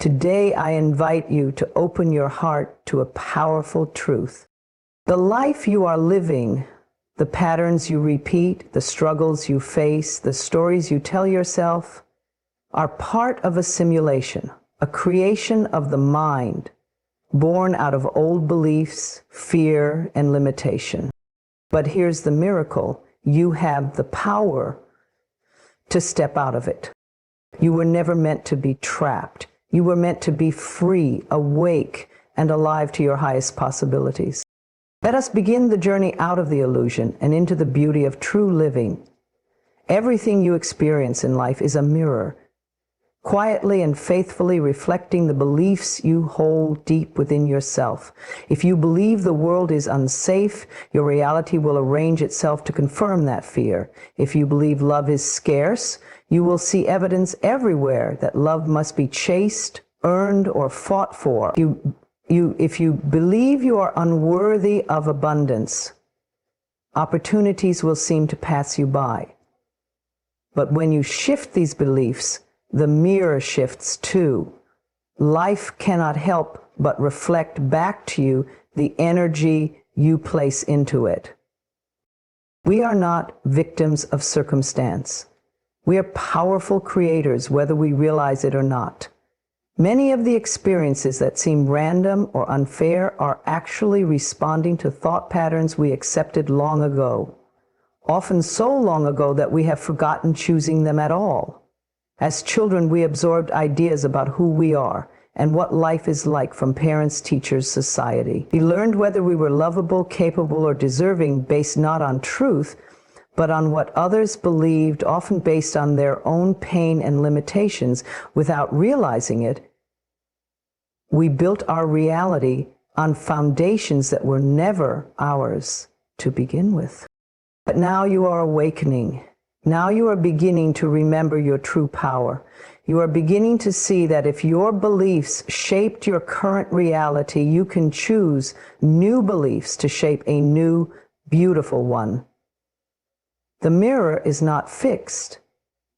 Today, I invite you to open your heart to a powerful truth. The life you are living, the patterns you repeat, the struggles you face, the stories you tell yourself, are part of a simulation, a creation of the mind, born out of old beliefs, fear, and limitation. But here's the miracle. You have the power to step out of it. You were never meant to be trapped. You were meant to be free, awake, and alive to your highest possibilities. Let us begin the journey out of the illusion and into the beauty of true living. Everything you experience in life is a mirror, quietly and faithfully reflecting the beliefs you hold deep within yourself. If you believe the world is unsafe, your reality will arrange itself to confirm that fear. If you believe love is scarce, you will see evidence everywhere that love must be chased, earned, or fought for. If you believe you are unworthy of abundance, opportunities will seem to pass you by. But when you shift these beliefs, the mirror shifts too. Life cannot help but reflect back to you the energy you place into it. We are not victims of circumstance. We are powerful creators, whether we realize it or not. Many of the experiences that seem random or unfair are actually responding to thought patterns we accepted long ago, often so long ago that we have forgotten choosing them at all. As children, we absorbed ideas about who we are and what life is like from parents, teachers, society. We learned whether we were lovable, capable, or deserving based not on truth, but on what others believed, often based on their own pain and limitations. Without realizing it, we built our reality on foundations that were never ours to begin with. But now you are awakening. Now you are beginning to remember your true power. You are beginning to see that if your beliefs shaped your current reality, you can choose new beliefs to shape a new, beautiful one. The mirror is not fixed.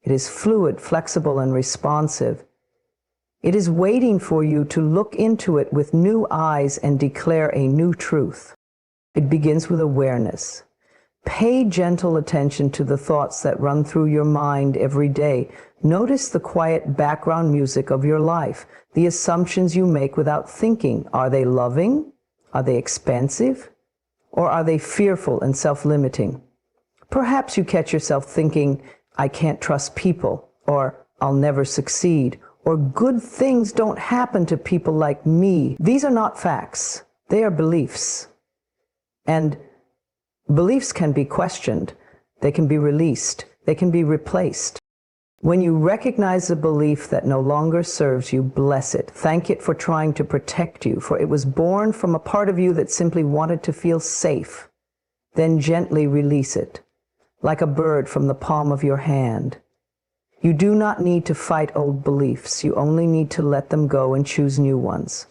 It is fluid, flexible, and responsive. It is waiting for you to look into it with new eyes and declare a new truth. It begins with awareness. Pay gentle attention to the thoughts that run through your mind every day. Notice the quiet background music of your life, the assumptions you make without thinking. Are they loving? Are they expansive? Or are they fearful and self-limiting? Perhaps you catch yourself thinking, I can't trust people, or I'll never succeed, or good things don't happen to people like me. These are not facts. They are beliefs. And beliefs can be questioned, they can be released, they can be replaced. When you recognize a belief that no longer serves you, bless it. Thank it for trying to protect you, for it was born from a part of you that simply wanted to feel safe. Then gently release it, like a bird from the palm of your hand. You do not need to fight old beliefs. You only need to let them go and choose new ones.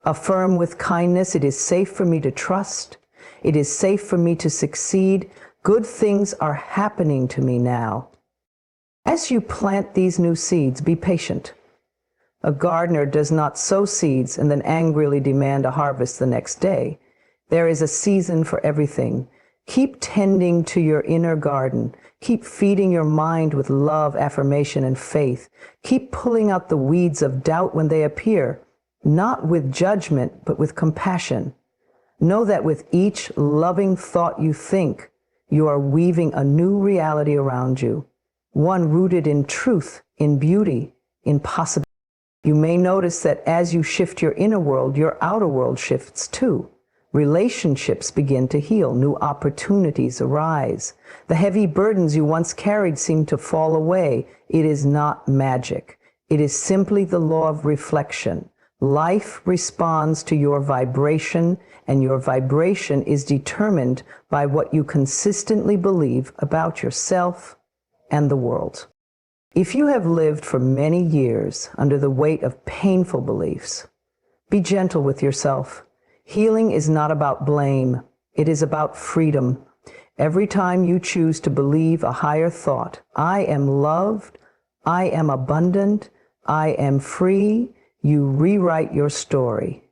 Affirm with kindness, it is safe for me to trust. It is safe for me to succeed. Good things are happening to me now. As you plant these new seeds, be patient. A gardener does not sow seeds and then angrily demand a harvest the next day. There is a season for everything. Keep tending to your inner garden. Keep feeding your mind with love, affirmation, and faith. Keep pulling out the weeds of doubt when they appear, not with judgment, but with compassion. Know that with each loving thought you think, you are weaving a new reality around you, one rooted in truth, in beauty, in possibility. You may notice that as you shift your inner world, your outer world shifts too. Relationships begin to heal, new opportunities arise. The heavy burdens you once carried seem to fall away. It is not magic. It is simply the law of reflection. Life responds to your vibration, and your vibration is determined by what you consistently believe about yourself and the world. If you have lived for many years under the weight of painful beliefs, be gentle with yourself. Healing is not about blame. It is about freedom. Every time you choose to believe a higher thought, I am loved, I am abundant, I am free, You rewrite your story.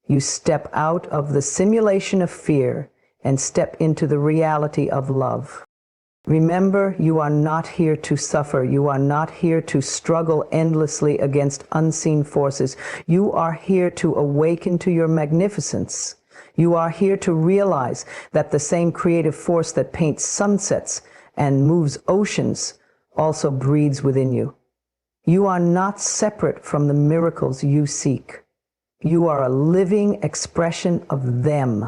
You step out of the simulation of fear and step into the reality of love. Remember, you are not here to suffer. You are not here to struggle endlessly against unseen forces. You are here to awaken to your magnificence. You are here to realize that the same creative force that paints sunsets and moves oceans also breathes within you. You are not separate from the miracles you seek. You are a living expression of them.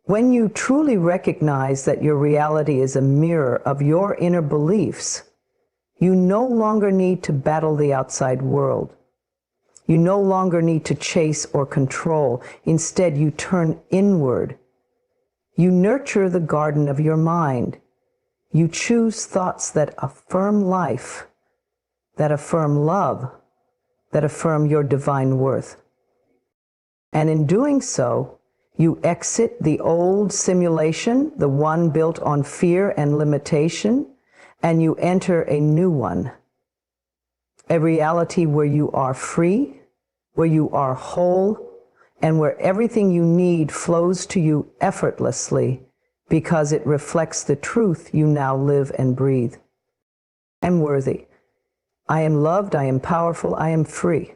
When you truly recognize that your reality is a mirror of your inner beliefs, you no longer need to battle the outside world. You no longer need to chase or control. Instead, you turn inward. You nurture the garden of your mind. You choose thoughts that affirm life, that affirm love, that affirm your divine worth. And in doing so, you exit the old simulation, the one built on fear and limitation, and you enter a new one, a reality where you are free, where you are whole, and where everything you need flows to you effortlessly because it reflects the truth you now live and breathe. I am worthy. I am loved. I am powerful. I am free.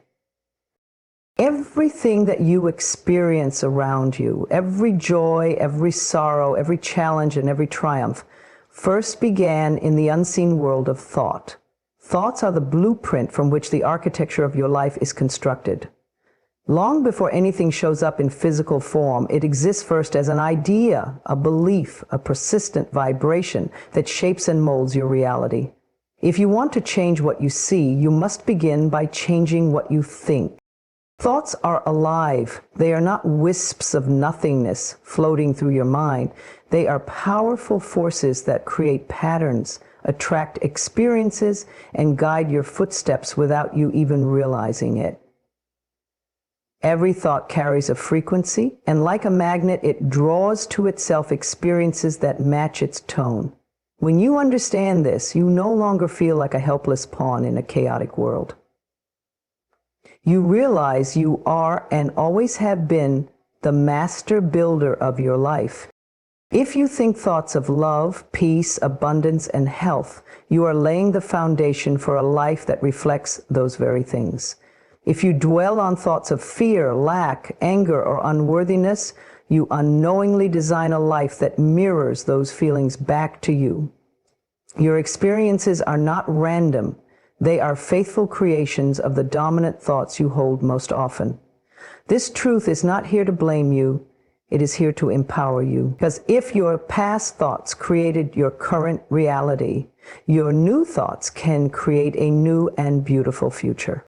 Everything that you experience around you, every joy, every sorrow, every challenge, and every triumph, first began in the unseen world of thought. Thoughts are the blueprint from which the architecture of your life is constructed. Long before anything shows up in physical form, it exists first as an idea, a belief, a persistent vibration that shapes and molds your reality. If you want to change what you see, you must begin by changing what you think. Thoughts are alive. They are not wisps of nothingness floating through your mind. They are powerful forces that create patterns, attract experiences, and guide your footsteps without you even realizing it. Every thought carries a frequency, and like a magnet, it draws to itself experiences that match its tone. When you understand this, you no longer feel like a helpless pawn in a chaotic world. You realize you are and always have been the master builder of your life. If you think thoughts of love, peace, abundance, and health, you are laying the foundation for a life that reflects those very things. If you dwell on thoughts of fear, lack, anger, or unworthiness, you unknowingly design a life that mirrors those feelings back to you. Your experiences are not random. They are faithful creations of the dominant thoughts you hold most often. This truth is not here to blame you. It is here to empower you. Because if your past thoughts created your current reality, your new thoughts can create a new and beautiful future.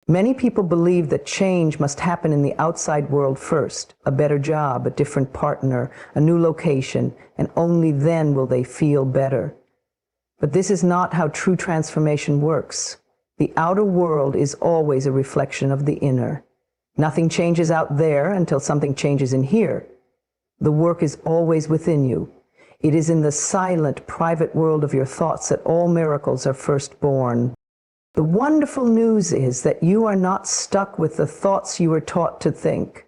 Many people believe that change must happen in the outside world first, a better job, a different partner, a new location, and only then will they feel better. But this is not how true transformation works. The outer world is always a reflection of the inner. Nothing changes out there until something changes in here. The work is always within you. It is in the silent, private world of your thoughts that all miracles are first born. The wonderful news is that you are not stuck with the thoughts you were taught to think.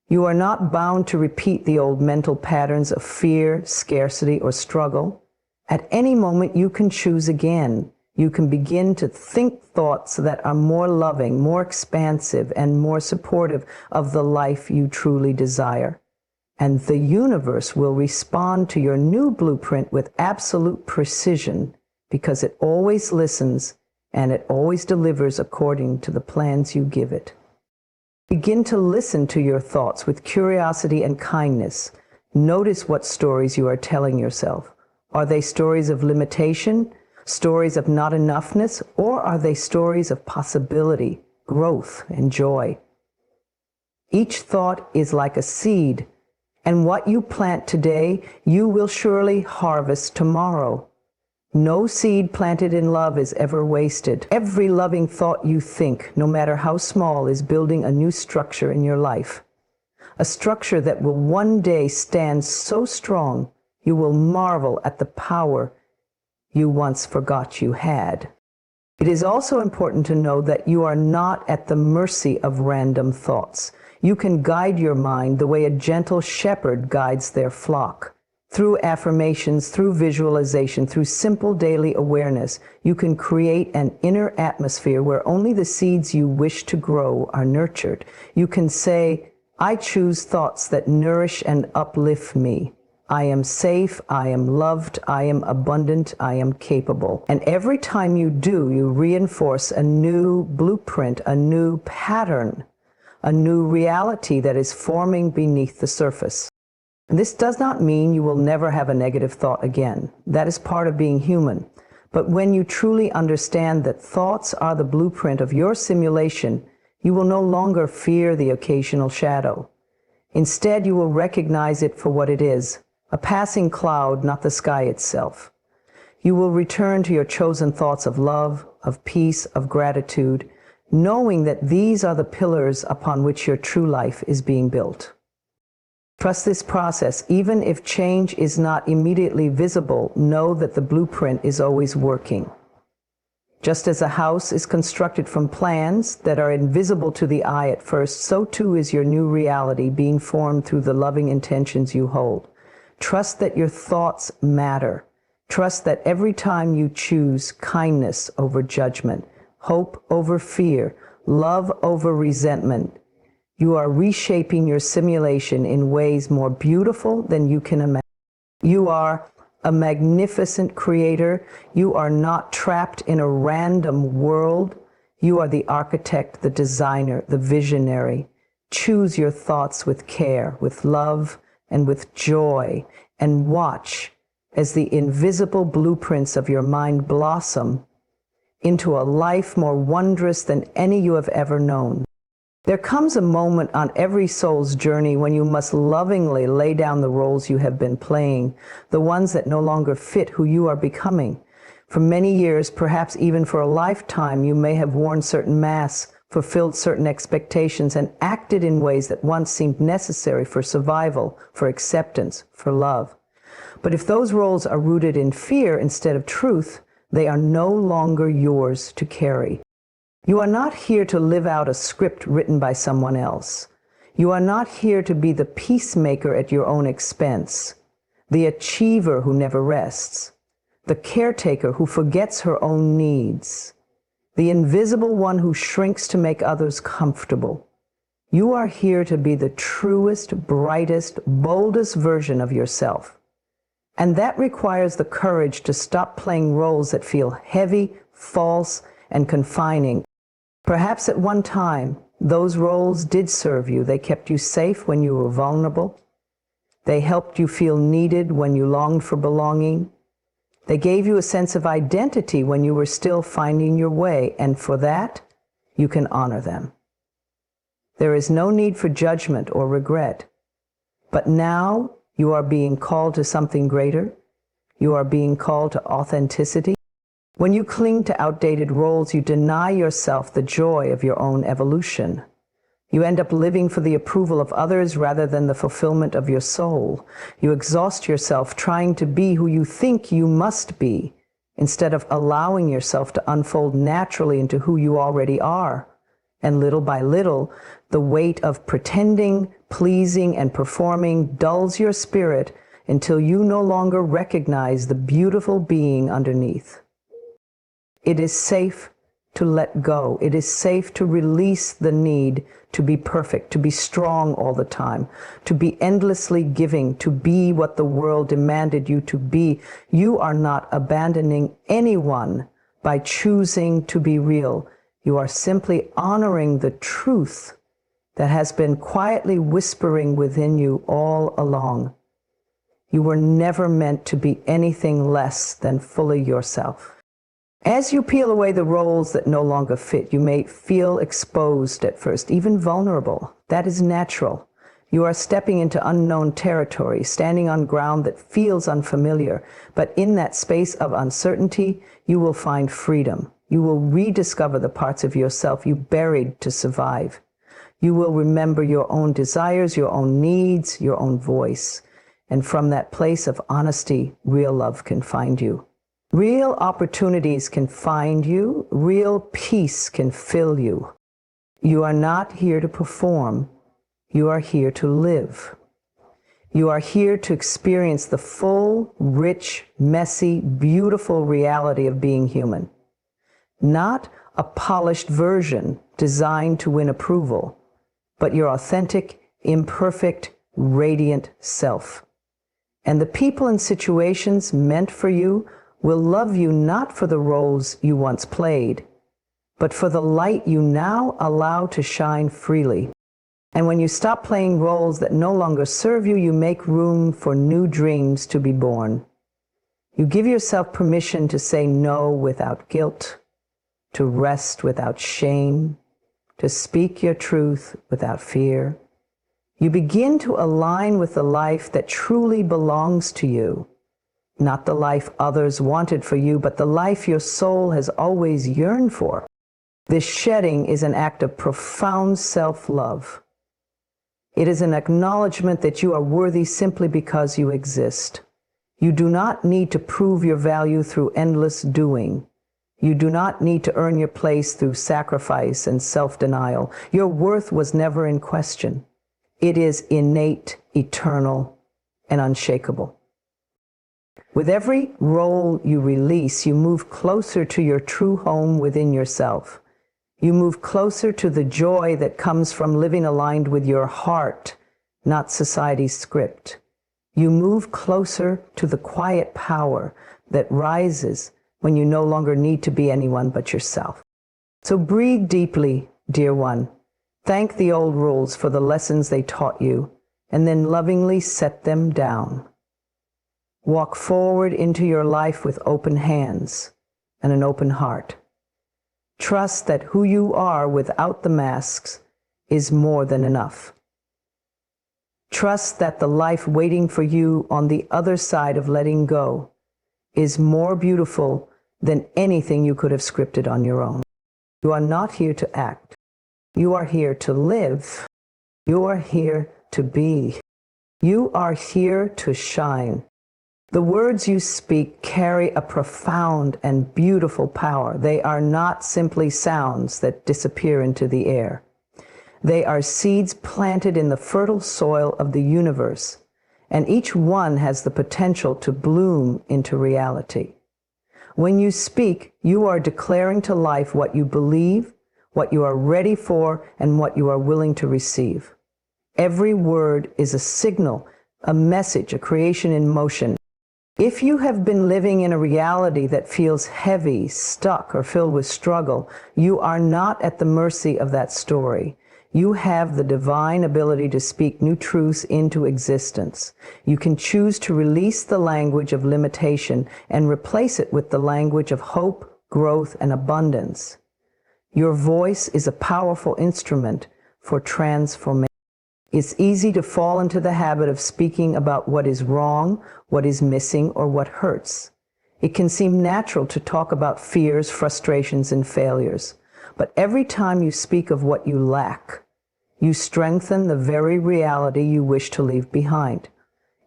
You are not bound to repeat the old mental patterns of fear, scarcity, or struggle. At any moment, you can choose again. You can begin to think thoughts that are more loving, more expansive, and more supportive of the life you truly desire. And the universe will respond to your new blueprint with absolute precision because it always listens and it always delivers according to the plans you give it. Begin to listen to your thoughts with curiosity and kindness. Notice what stories you are telling yourself. Are they stories of limitation, stories of not enoughness, or are they stories of possibility, growth, and joy? Each thought is like a seed, and what you plant today, you will surely harvest tomorrow. No seed planted in love is ever wasted. Every loving thought you think, no matter how small, is building a new structure in your life. A structure that will one day stand so strong, you will marvel at the power you once forgot you had. It is also important to know that you are not at the mercy of random thoughts. You can guide your mind the way a gentle shepherd guides their flock. Through affirmations, through visualization, through simple daily awareness, you can create an inner atmosphere where only the seeds you wish to grow are nurtured. You can say, I choose thoughts that nourish and uplift me. I am safe, I am loved, I am abundant, I am capable. And every time you do, you reinforce a new blueprint, a new pattern, a new reality that is forming beneath the surface. And this does not mean you will never have a negative thought again. That is part of being human. But when you truly understand that thoughts are the blueprint of your simulation, you will no longer fear the occasional shadow. Instead, you will recognize it for what it is, a passing cloud, not the sky itself. You will return to your chosen thoughts of love, of peace, of gratitude, knowing that these are the pillars upon which your true life is being built. Trust this process. Even if change is not immediately visible, know that the blueprint is always working. Just as a house is constructed from plans that are invisible to the eye at first, so too is your new reality being formed through the loving intentions you hold. Trust that your thoughts matter. Trust that every time you choose kindness over judgment, hope over fear, love over resentment, you are reshaping your simulation in ways more beautiful than you can imagine. You are a magnificent creator. You are not trapped in a random world. You are the architect, the designer, the visionary. Choose your thoughts with care, with love, and with joy, and watch as the invisible blueprints of your mind blossom into a life more wondrous than any you have ever known. There comes a moment on every soul's journey when you must lovingly lay down the roles you have been playing, the ones that no longer fit who you are becoming. For many years, perhaps even for a lifetime, you may have worn certain masks, fulfilled certain expectations, and acted in ways that once seemed necessary for survival, for acceptance, for love. But if those roles are rooted in fear instead of truth, they are no longer yours to carry. You are not here to live out a script written by someone else. You are not here to be the peacemaker at your own expense, the achiever who never rests, the caretaker who forgets her own needs, the invisible one who shrinks to make others comfortable. You are here to be the truest, brightest, boldest version of yourself. And that requires the courage to stop playing roles that feel heavy, false, and confining. Perhaps at one time, those roles did serve you. They kept you safe when you were vulnerable. They helped you feel needed when you longed for belonging. They gave you a sense of identity when you were still finding your way, and for that, you can honor them. There is no need for judgment or regret. But now, you are being called to something greater. You are being called to authenticity. When you cling to outdated roles, you deny yourself the joy of your own evolution. You end up living for the approval of others rather than the fulfillment of your soul. You exhaust yourself trying to be who you think you must be, instead of allowing yourself to unfold naturally into who you already are. And little by little, the weight of pretending, pleasing, and performing dulls your spirit until you no longer recognize the beautiful being underneath. It is safe to let go. It is safe to release the need to be perfect, to be strong all the time, to be endlessly giving, to be what the world demanded you to be. You are not abandoning anyone by choosing to be real. You are simply honoring the truth that has been quietly whispering within you all along. You were never meant to be anything less than fully yourself. As you peel away the roles that no longer fit, you may feel exposed at first, even vulnerable. That is natural. You are stepping into unknown territory, standing on ground that feels unfamiliar. But in that space of uncertainty, you will find freedom. You will rediscover the parts of yourself you buried to survive. You will remember your own desires, your own needs, your own voice. And from that place of honesty, real love can find you. Real opportunities can find you. Real peace can fill you. You are not here to perform. You are here to live. You are here to experience the full, rich, messy, beautiful reality of being human. Not a polished version designed to win approval, but your authentic, imperfect, radiant self. And the people and situations meant for you will love you not for the roles you once played, but for the light you now allow to shine freely. And when you stop playing roles that no longer serve you, you make room for new dreams to be born. You give yourself permission to say no without guilt, to rest without shame, to speak your truth without fear. You begin to align with the life that truly belongs to you, not the life others wanted for you, but the life your soul has always yearned for. This shedding is an act of profound self-love. It is an acknowledgement that you are worthy simply because you exist. You do not need to prove your value through endless doing. You do not need to earn your place through sacrifice and self-denial. Your worth was never in question. It is innate, eternal, and unshakable. With every role you release, you move closer to your true home within yourself. You move closer to the joy that comes from living aligned with your heart, not society's script. You move closer to the quiet power that rises when you no longer need to be anyone but yourself. So breathe deeply, dear one. Thank the old rules for the lessons they taught you, and then lovingly set them down. Walk forward into your life with open hands and an open heart. Trust that who you are without the masks is more than enough. Trust that the life waiting for you on the other side of letting go is more beautiful than anything you could have scripted on your own. You are not here to act. You are here to live. You are here to be. You are here to shine. The words you speak carry a profound and beautiful power. They are not simply sounds that disappear into the air. They are seeds planted in the fertile soil of the universe, and each one has the potential to bloom into reality. When you speak, you are declaring to life what you believe, what you are ready for, and what you are willing to receive. Every word is a signal, a message, a creation in motion. If you have been living in a reality that feels heavy, stuck, or filled with struggle, you are not at the mercy of that story. You have the divine ability to speak new truths into existence. You can choose to release the language of limitation and replace it with the language of hope, growth, and abundance. Your voice is a powerful instrument for transformation. It's easy to fall into the habit of speaking about what is wrong, what is missing, or what hurts. It can seem natural to talk about fears, frustrations, and failures. But every time you speak of what you lack, you strengthen the very reality you wish to leave behind.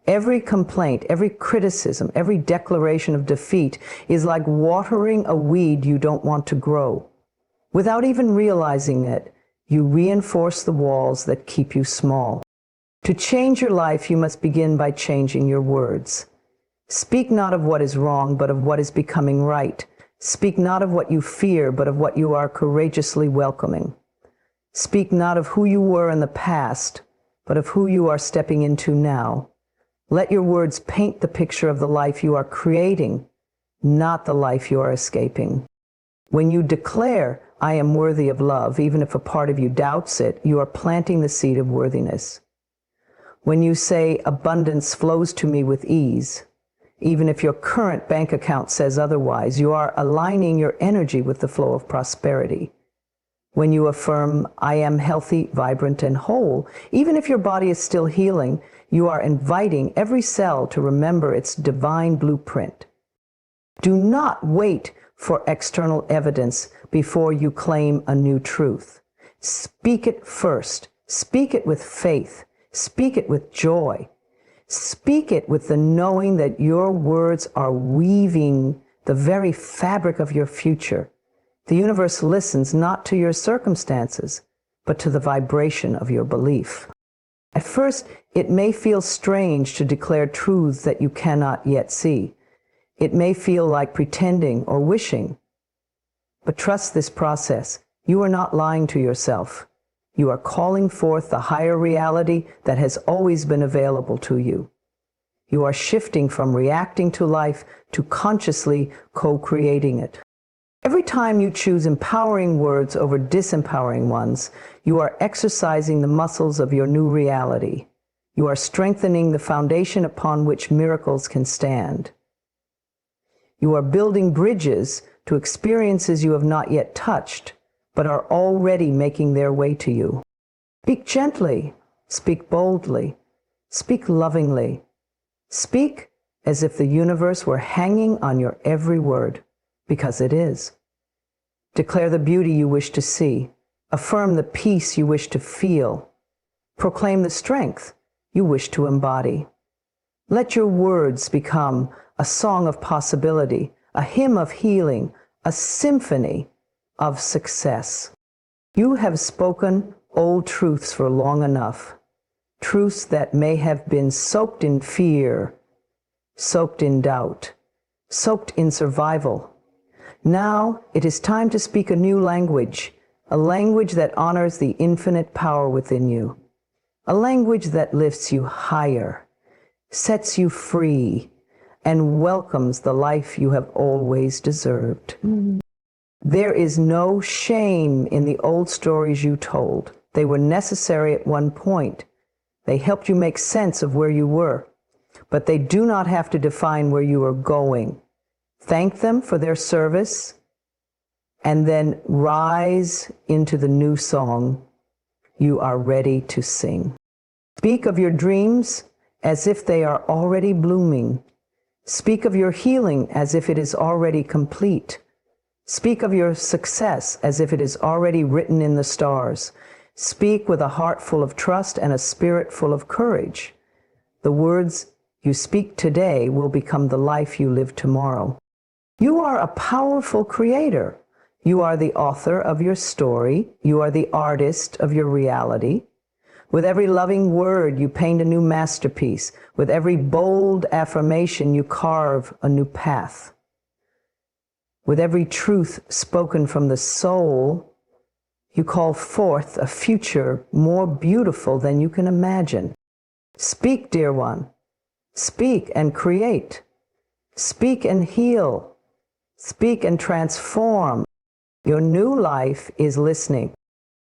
Every complaint, every criticism, every declaration of defeat is like watering a weed you don't want to grow. Without even realizing it, you reinforce the walls that keep you small. To change your life, you must begin by changing your words. Speak not of what is wrong, but of what is becoming right. Speak not of what you fear, but of what you are courageously welcoming. Speak not of who you were in the past, but of who you are stepping into now. Let your words paint the picture of the life you are creating, not the life you are escaping. When you declare, I am worthy of love, even if a part of you doubts it, you are planting the seed of worthiness. When you say, abundance flows to me with ease, even if your current bank account says otherwise, you are aligning your energy with the flow of prosperity. When you affirm, I am healthy, vibrant, and whole, even if your body is still healing, you are inviting every cell to remember its divine blueprint. Do not wait for external evidence before you claim a new truth. Speak it first. Speak it with faith. Speak it with joy. Speak it with the knowing that your words are weaving the very fabric of your future. The universe listens not to your circumstances, but to the vibration of your belief. At first, it may feel strange to declare truths that you cannot yet see. It may feel like pretending or wishing. But trust this process. You are not lying to yourself. You are calling forth the higher reality that has always been available to you. You are shifting from reacting to life to consciously co-creating it. Every time you choose empowering words over disempowering ones, you are exercising the muscles of your new reality. You are strengthening the foundation upon which miracles can stand. You are building bridges to experiences you have not yet touched, but are already making their way to you. Speak gently, speak boldly, speak lovingly. Speak as if the universe were hanging on your every word, because it is. Declare the beauty you wish to see. Affirm the peace you wish to feel. Proclaim the strength you wish to embody. Let your words become a song of possibility, a hymn of healing, a symphony of success. You have spoken old truths for long enough, truths that may have been soaked in fear, soaked in doubt, soaked in survival. Now it is time to speak a new language, a language that honors the infinite power within you, a language that lifts you higher, sets you free, and welcomes the life you have always deserved. There is no shame in the old stories you told. They were necessary at one point. They helped you make sense of where you were, but they do not have to define where you are going. Thank them for their service, and then rise into the new song you are ready to sing. Speak of your dreams as if they are already blooming. Speak of your healing as if it is already complete. Speak of your success as if it is already written in the stars. Speak with a heart full of trust and a spirit full of courage. The words you speak today will become the life you live tomorrow. You are a powerful creator. You are the author of your story. You are the artist of your reality. With every loving word, you paint a new masterpiece. With every bold affirmation, you carve a new path. With every truth spoken from the soul, you call forth a future more beautiful than you can imagine. Speak, dear one. Speak and create. Speak and heal. Speak and transform. Your new life is listening.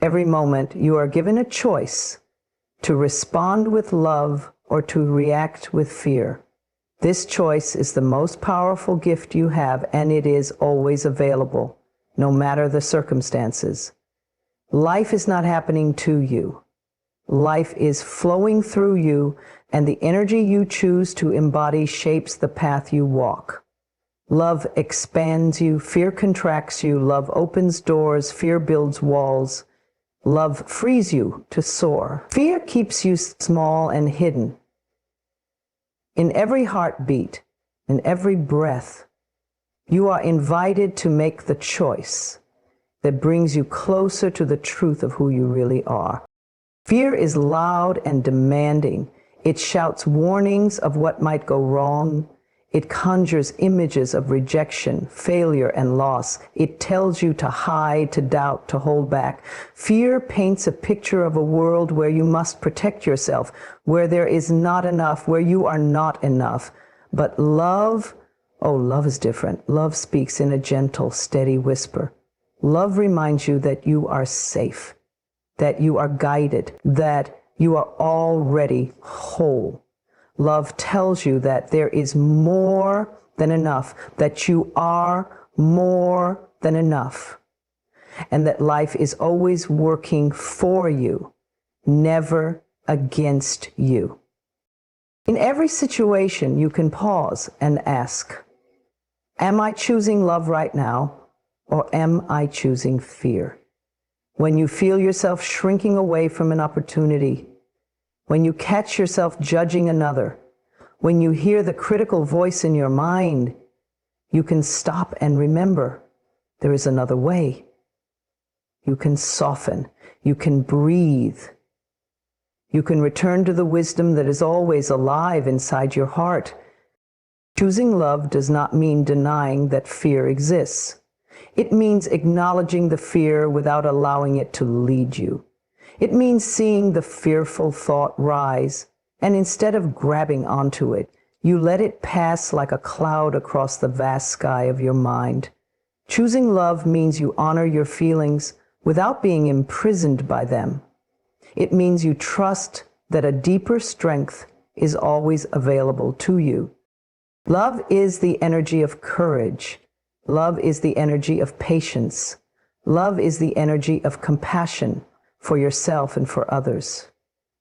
Every moment you are given a choice to respond with love or to react with fear. This choice is the most powerful gift you have, and it is always available, no matter the circumstances. Life is not happening to you. Life is flowing through you, and the energy you choose to embody shapes the path you walk. Love expands you, fear contracts you, love opens doors, fear builds walls. Love frees you to soar. Fear keeps you small and hidden. In every heartbeat, in every breath, you are invited to make the choice that brings you closer to the truth of who you really are. Fear is loud and demanding. It shouts warnings of what might go wrong. It conjures images of rejection, failure, and loss. It tells you to hide, to doubt, to hold back. Fear paints a picture of a world where you must protect yourself, where there is not enough, where you are not enough. But love, oh, love is different. Love speaks in a gentle, steady whisper. Love reminds you that you are safe, that you are guided, that you are already whole. Love tells you that there is more than enough, that you are more than enough, and that life is always working for you, never against you. In every situation, you can pause and ask, am I choosing love right now, or am I choosing fear? When you feel yourself shrinking away from an opportunity, when you catch yourself judging another, when you hear the critical voice in your mind, You can stop and remember there is another way. You can soften. You can breathe. You can return to the wisdom that is always alive inside your heart. Choosing love does not mean denying that fear exists. It means acknowledging the fear without allowing it to lead you. It means seeing the fearful thought rise, and instead of grabbing onto it, you let it pass like a cloud across the vast sky of your mind. Choosing love means you honor your feelings without being imprisoned by them. It means you trust that a deeper strength is always available to you. Love is the energy of courage. Love is the energy of patience. Love is the energy of compassion for yourself and for others.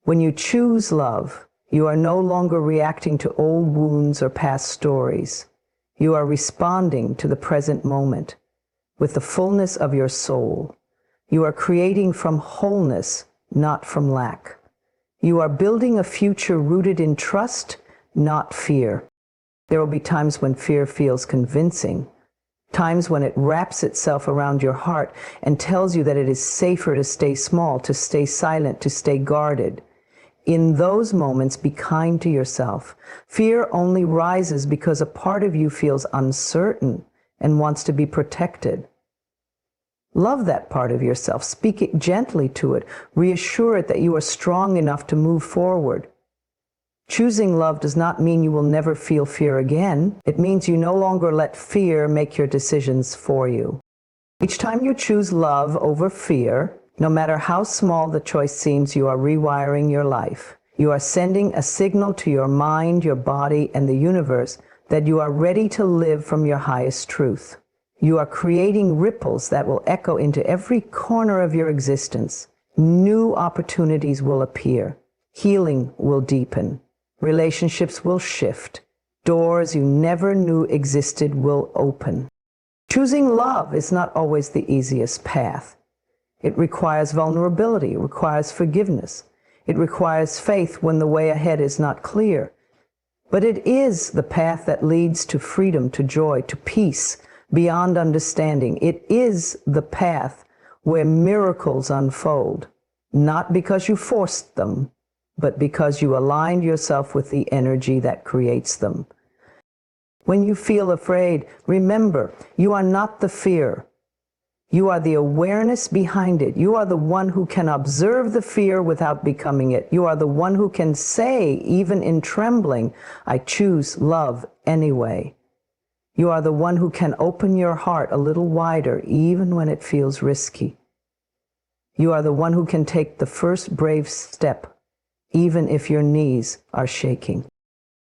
When you choose love, you are no longer reacting to old wounds or past stories. You are responding to the present moment with the fullness of your soul. You are creating from wholeness, not from lack. You are building a future rooted in trust, not fear. There will be times when fear feels convincing, times when it wraps itself around your heart and tells you that it is safer to stay small, to stay silent, to stay guarded. In those moments, be kind to yourself. Fear only rises because a part of you feels uncertain and wants to be protected. Love that part of yourself. Speak it gently to it. Reassure it that you are strong enough to move forward. Choosing love does not mean you will never feel fear again. It means you no longer let fear make your decisions for you. Each time you choose love over fear, no matter how small the choice seems, you are rewiring your life. You are sending a signal to your mind, your body, and the universe that you are ready to live from your highest truth. You are creating ripples that will echo into every corner of your existence. New opportunities will appear. Healing will deepen. Relationships will shift. Doors you never knew existed will open. Choosing love is not always the easiest path. It requires vulnerability, it requires forgiveness. It requires faith when the way ahead is not clear. But it is the path that leads to freedom, to joy, to peace, beyond understanding. It is the path where miracles unfold, not because you forced them, but because you aligned yourself with the energy that creates them. When you feel afraid, remember, you are not the fear. You are the awareness behind it. You are the one who can observe the fear without becoming it. You are the one who can say, even in trembling, I choose love anyway. You are the one who can open your heart a little wider, even when it feels risky. You are the one who can take the first brave step, even if your knees are shaking.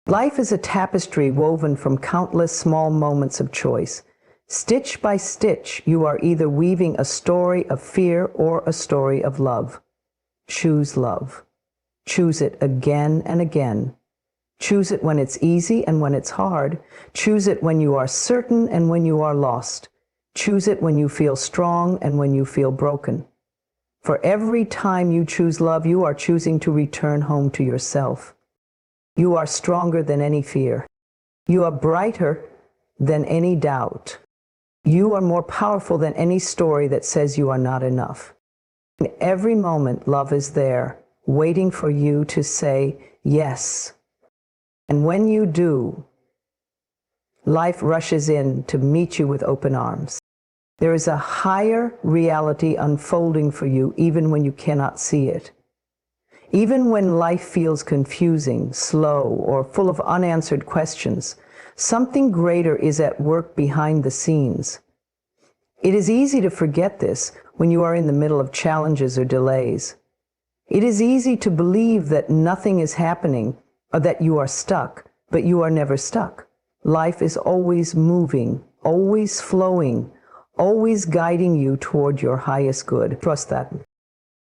Life is a tapestry woven from countless small moments of choice. Stitch by stitch, you are either weaving a story of fear or a story of love. Choose love. Choose it again and again. Choose it when it's easy and when it's hard. Choose it when you are certain and when you are lost. Choose it when you feel strong and when you feel broken. For every time you choose love, you are choosing to return home to yourself. You are stronger than any fear. You are brighter than any doubt. You are more powerful than any story that says you are not enough. In every moment, love is there, waiting for you to say yes. And when you do, life rushes in to meet you with open arms. There is a higher reality unfolding for you even when you cannot see it. Even when life feels confusing, slow, or full of unanswered questions, something greater is at work behind the scenes. It is easy to forget this when you are in the middle of challenges or delays. It is easy to believe that nothing is happening or that you are stuck, but you are never stuck. Life is always moving, always flowing, always guiding you toward your highest good. Trust that.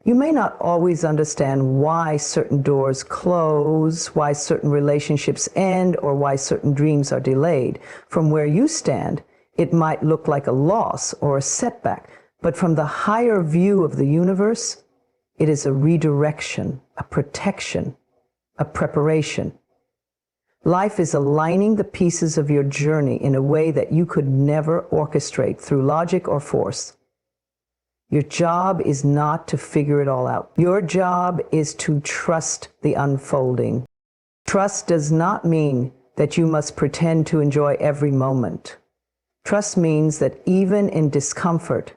You may not always understand why certain doors close, why certain relationships end, or why certain dreams are delayed. From where you stand, it might look like a loss or a setback, but from the higher view of the universe, it is a redirection, a protection, a preparation. Life is aligning the pieces of your journey in a way that you could never orchestrate through logic or force. Your job is not to figure it all out. Your job is to trust the unfolding. Trust does not mean that you must pretend to enjoy every moment. Trust means that even in discomfort,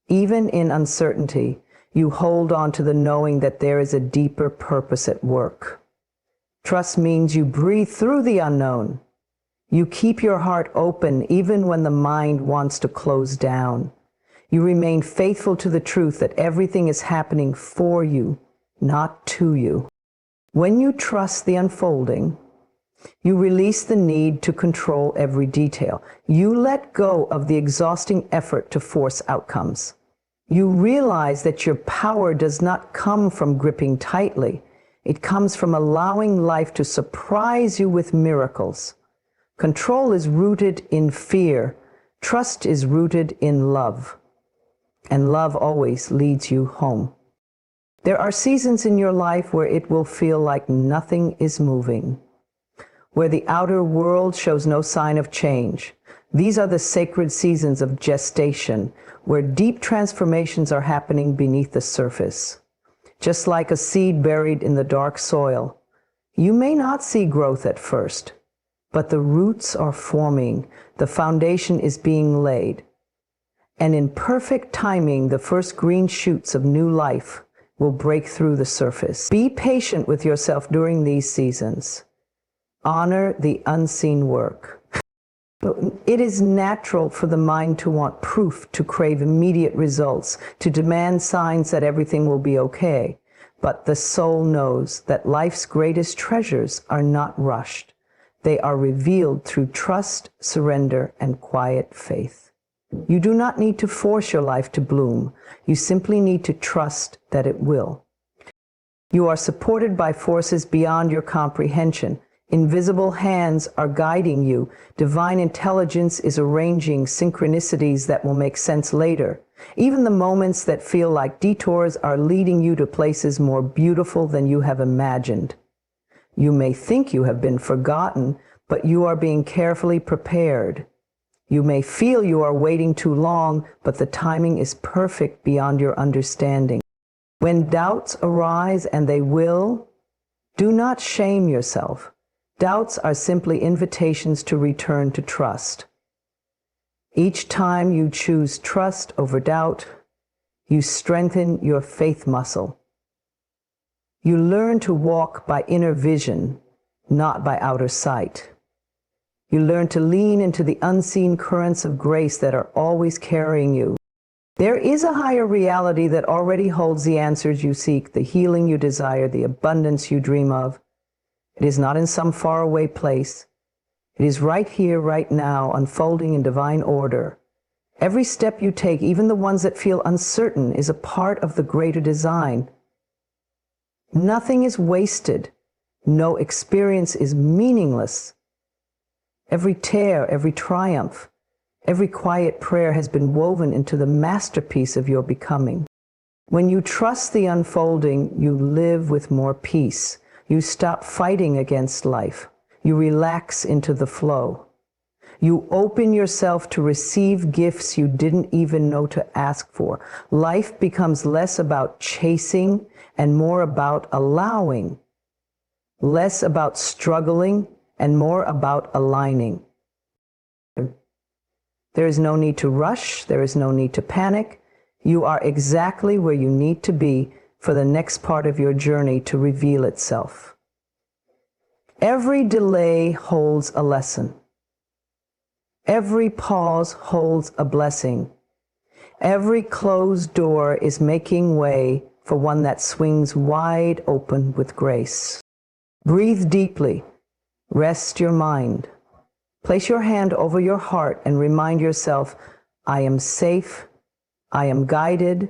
even in uncertainty, you hold on to the knowing that there is a deeper purpose at work. Trust means you breathe through the unknown. You keep your heart open even when the mind wants to close down. You remain faithful to the truth that everything is happening for you, not to you. When you trust the unfolding, you release the need to control every detail. You let go of the exhausting effort to force outcomes. You realize that your power does not come from gripping tightly. It comes from allowing life to surprise you with miracles. Control is rooted in fear. Trust is rooted in love. And love always leads you home. There are seasons in your life where it will feel like nothing is moving, where the outer world shows no sign of change. These are the sacred seasons of gestation, where deep transformations are happening beneath the surface. Just like a seed buried in the dark soil, you may not see growth at first, but the roots are forming, the foundation is being laid. And in perfect timing, the first green shoots of new life will break through the surface. Be patient with yourself during these seasons. Honor the unseen work. It is natural for the mind to want proof, to crave immediate results, to demand signs that everything will be okay. But the soul knows that life's greatest treasures are not rushed. They are revealed through trust, surrender, and quiet faith. You do not need to force your life to bloom. You simply need to trust that it will. You are supported by forces beyond your comprehension. Invisible hands are guiding you. Divine intelligence is arranging synchronicities that will make sense later. Even the moments that feel like detours are leading you to places more beautiful than you have imagined. You may think you have been forgotten, but you are being carefully prepared. You may feel you are waiting too long, but the timing is perfect beyond your understanding. When doubts arise, and they will, do not shame yourself. Doubts are simply invitations to return to trust. Each time you choose trust over doubt, you strengthen your faith muscle. You learn to walk by inner vision, not by outer sight. You learn to lean into the unseen currents of grace that are always carrying you. There is a higher reality that already holds the answers you seek, the healing you desire, the abundance you dream of. It is not in some faraway place. It is right here, right now, unfolding in divine order. Every step you take, even the ones that feel uncertain, is a part of the greater design. Nothing is wasted. No experience is meaningless. Every tear, every triumph, every quiet prayer has been woven into the masterpiece of your becoming. When you trust the unfolding, you live with more peace. You stop fighting against life. You relax into the flow. You open yourself to receive gifts you didn't even know to ask for. Life becomes less about chasing and more about allowing. Less about struggling and more about aligning. There is no need to rush. There is no need to panic. You are exactly where you need to be for the next part of your journey to reveal itself. Every delay holds a lesson. Every pause holds a blessing. Every closed door is making way for one that swings wide open with grace. Breathe deeply. Rest your mind. Place your hand over your heart and remind yourself, I am safe, I am guided,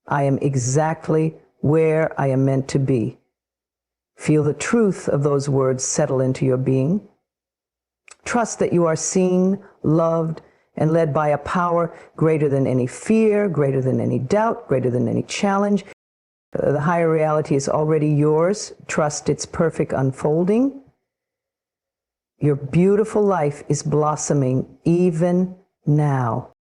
I am exactly where I am meant to be. Feel the truth of those words settle into your being. Trust that you are seen, loved, and led by a power greater than any fear, greater than any doubt, greater than any challenge. The higher reality is already yours. Trust its perfect unfolding. Your beautiful life is blossoming even now.